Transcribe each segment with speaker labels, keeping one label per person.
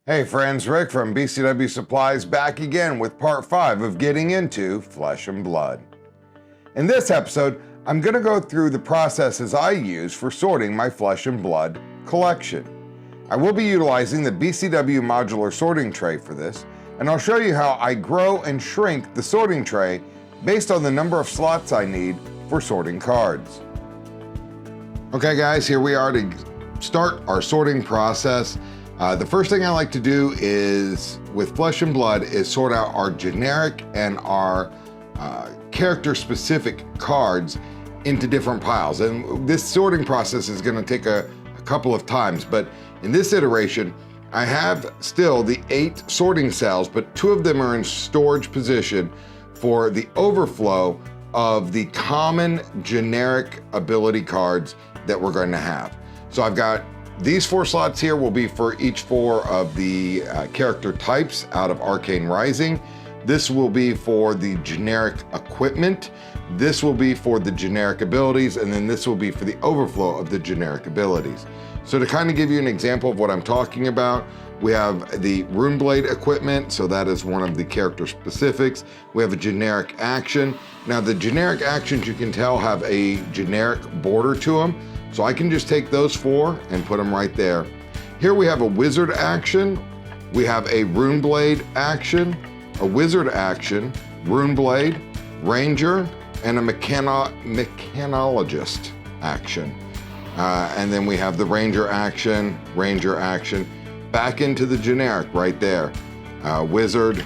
Speaker 1: Hey friends, Rick from BCW Supplies back again with part 5 of getting into Flesh and Blood. In this episode, I'm going to go through the processes I use for sorting my Flesh and Blood collection. I will be utilizing the BCW modular sorting tray for this, and I'll show you how I grow and shrink the sorting tray based on the number of slots I need for sorting cards. Okay guys, here we are to start our sorting process. The first thing I like to do is, with Flesh and Blood, is sort out our generic and our character-specific cards into different piles. And this sorting process is going to take a couple of times, but in this iteration, I have still the 8 sorting cells, but 2 of them are in storage position for the overflow of the common generic ability cards that we're going to have. So I've got these 4 slots here will be for each 4 of the character types out of Arcane Rising. This will be for the generic equipment. This will be for the generic abilities, and then this will be for the overflow of the generic abilities. So to kind of give you an example of what I'm talking about, we have the Runeblade equipment, so that is one of the character specifics. We have a generic action. Now the generic actions, you can tell, have a generic border to them. So I can just take those 4 and put them right there. Here we have a wizard action, we have a Runeblade action, a wizard action, Runeblade, ranger, and a mechanologist action. And then we have the ranger action, back into the generic right there. Wizard,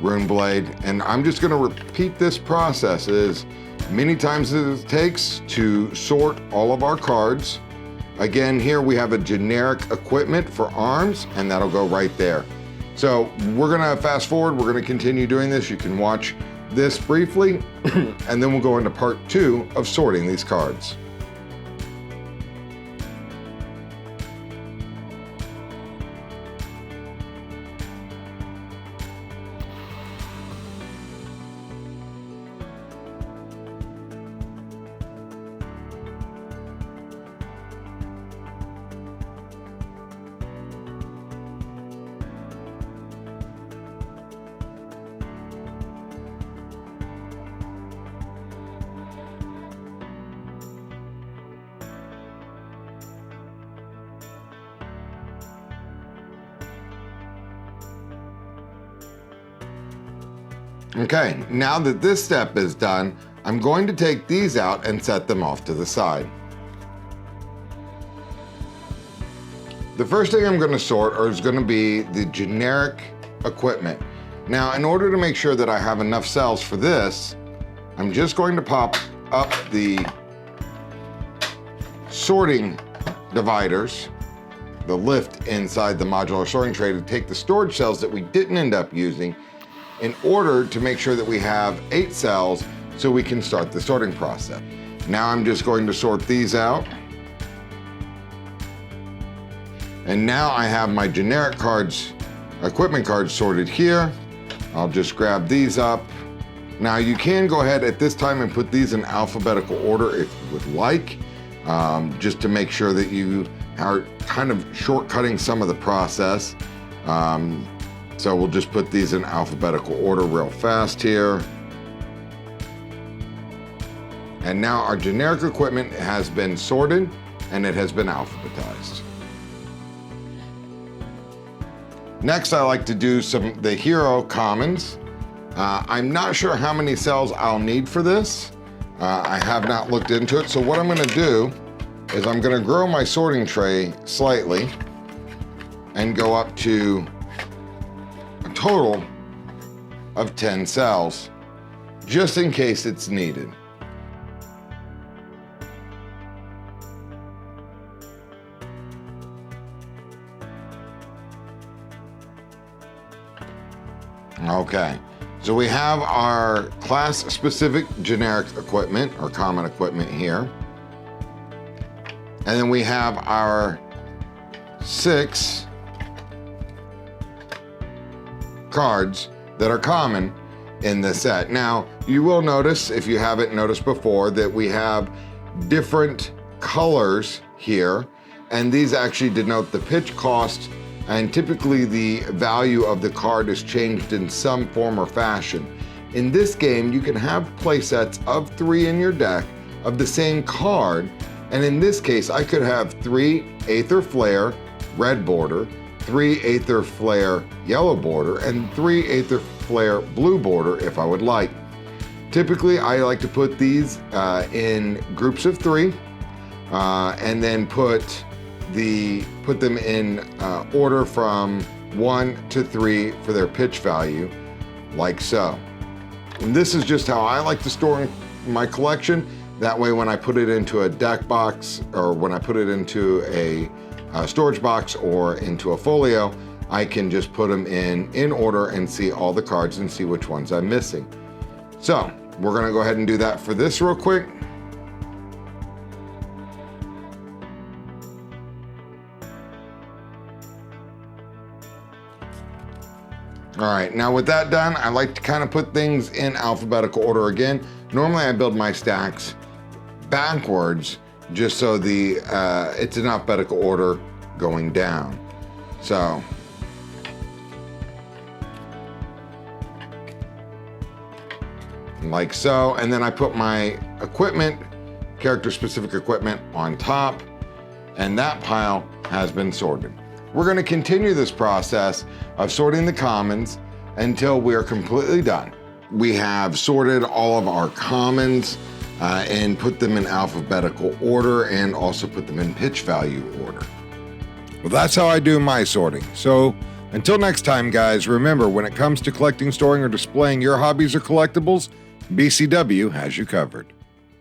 Speaker 1: Runeblade, and I'm just gonna repeat this process as many times as it takes to sort all of our cards. Again, here we have a generic equipment for arms, and that'll go right there. So we're gonna fast forward, we're gonna continue doing this. You can watch this briefly, and then we'll go into part 2 of sorting these cards. Okay, now that this step is done, I'm going to take these out and set them off to the side. The first thing I'm going to sort is going to be the generic equipment. Now, in order to make sure that I have enough cells for this, I'm just going to pop up the sorting dividers, the lift inside the modular sorting tray, to take the storage cells that we didn't end up using, in order to make sure that we have 8 cells so we can start the sorting process. Now I'm just going to sort these out. And now I have my generic cards, equipment cards sorted here. I'll just grab these up. Now you can go ahead at this time and put these in alphabetical order if you would like, just to make sure that you are kind of shortcutting some of the process. So we'll just put these in alphabetical order real fast here. And now our generic equipment has been sorted and it has been alphabetized. Next, I like to do the hero commons. I'm not sure how many cells I'll need for this. I have not looked into it. So what I'm gonna do is I'm gonna grow my sorting tray slightly and go up to total of 10 cells, just in case it's needed. Okay, so we have our class-specific generic equipment, or common equipment here. And then we have our 6 cards that are common in this set. Now, you will notice, if you haven't noticed before, that we have different colors here, and these actually denote the pitch cost and typically the value of the card is changed in some form or fashion. In this game, you can have play sets of 3 in your deck of the same card, and in this case, I could have 3 Aether Flare red border, 3 Aether Flare yellow border, and 3 Aether Flare blue border if I would like. Typically, I like to put these in groups of 3, and then put them in order from 1 to 3 for their pitch value, like so. And this is just how I like to store my collection. That way, when I put it into a deck box, or when I put it into a storage box or into a folio, I can just put them in order and see all the cards and see which ones I'm missing. So we're gonna go ahead and do that for this real quick. All right, now with that done, I like to kind of put things in alphabetical order again. Normally I build my stacks backwards just so it's in alphabetical order going down. So, like so, and then I put my equipment, character-specific equipment on top, and that pile has been sorted. We're going to continue this process of sorting the commons until we are completely done. We have sorted all of our commons and put them in alphabetical order, and also put them in pitch value order. Well, that's how I do my sorting. So until next time, guys, remember, when it comes to collecting, storing, or displaying your hobbies or collectibles, BCW has you covered.